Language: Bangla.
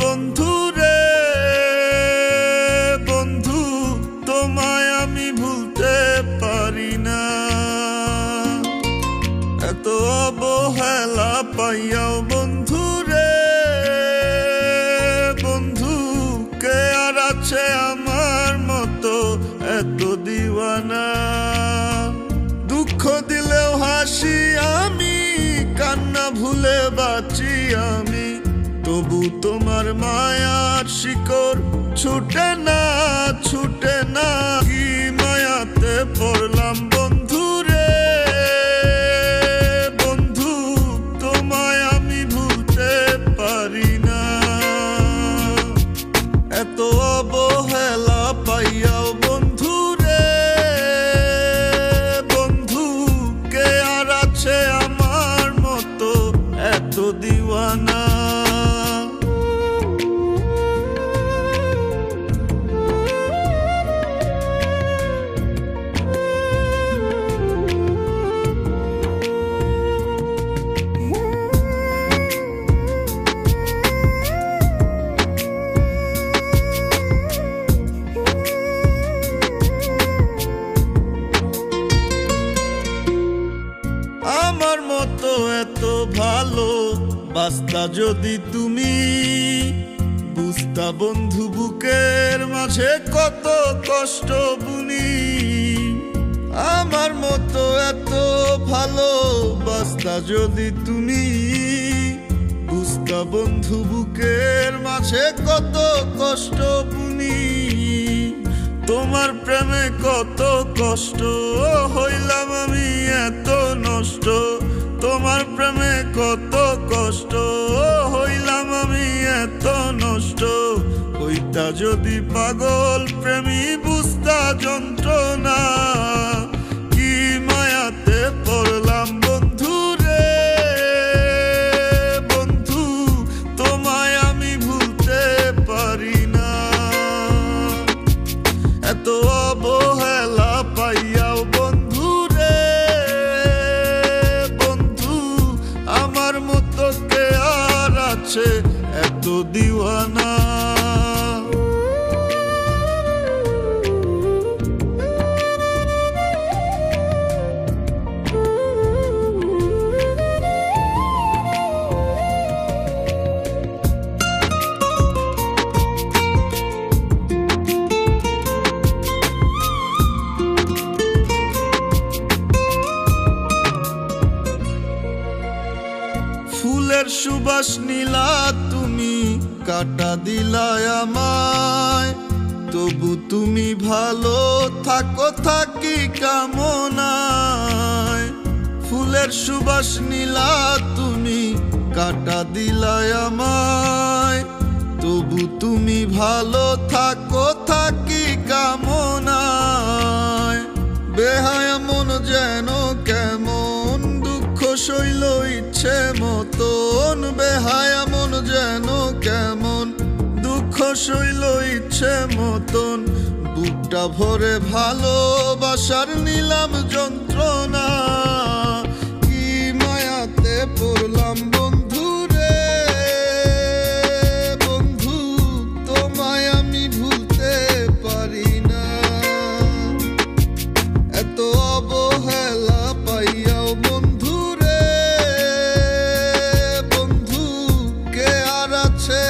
বন্ধু রে বন্ধু, তোমায় আমি ভুলতে পারি না। এত অবহেলা পাইয়াও বন্ধু রে বন্ধু, কে আর আছে আমার মতো এত দিওয়ানা। দুঃখ দিলেও হাসি আমি, কান্না ভুলে বাঁচি আমি, তবু তোমার মায়ার শিকড় ছুটে না ছুটে না। কি মায়াতে পড়লাম বন্ধু রে বন্ধু, তোমায় আমি ভুলতে পারি না। এত অবহেলা পাইয়াও বন্ধু রে বন্ধু, কে আর আছে আমার মতো এত দিওয়ানা। আমার মতো এত ভালো বাস্তা যদি তুমি বুঝতা বন্ধু, বুকের মাঝে কত কষ্ট বুনি। আমার মতো এত ভালো বাস্তা যদি তুমি বুঝতা বন্ধু, বুকের মাঝে কত কষ্ট বুনি। তোমার প্রেমে কত কষ্ট হইলাম আমি এত নষ্ট, তোমার প্রেমে কত কষ্ট হইলাম আমি এত নষ্ট। হইতা যদি পাগল প্রেমী বুঝতা যন্ত্রণা। কি মায়াতে পড়লাম বন্ধু রে বন্ধু, তোমায় আমি ভুলতে পারি না। এত অবহেলা পাইয়াও বন্ধু রে বন্ধু, আমার মতো কে আর আছে এত দিওয়ানা। ফুলের সুবাস নীলা তুমি, কাটা দিলায় আমায়, তবু তুমি ভালো থাকো থাকি কামনায়। ফুলের সুবাস নীলা তুমি, কাটা দিলায় আমায়, তবু তুমি ভালো থাকো থাকি কামনায়। বেহায়া মন যেন কেমন দুঃখ শৈল ইচ্ছে মতন, বেহায়া মন যেন কেমন দুঃখ শৈল ইচ্ছে মতন। বুকটা ভরে ভালোবাসার নিলাম যন্ত্রণা। কি মায়াতে পড়লাম বন্ধু রে বন্ধু, তোমায় আমি ভুলতে পারি না। এত অবহেলা পাইয়াও বন্ধু রে বন্ধু, কে আর আছে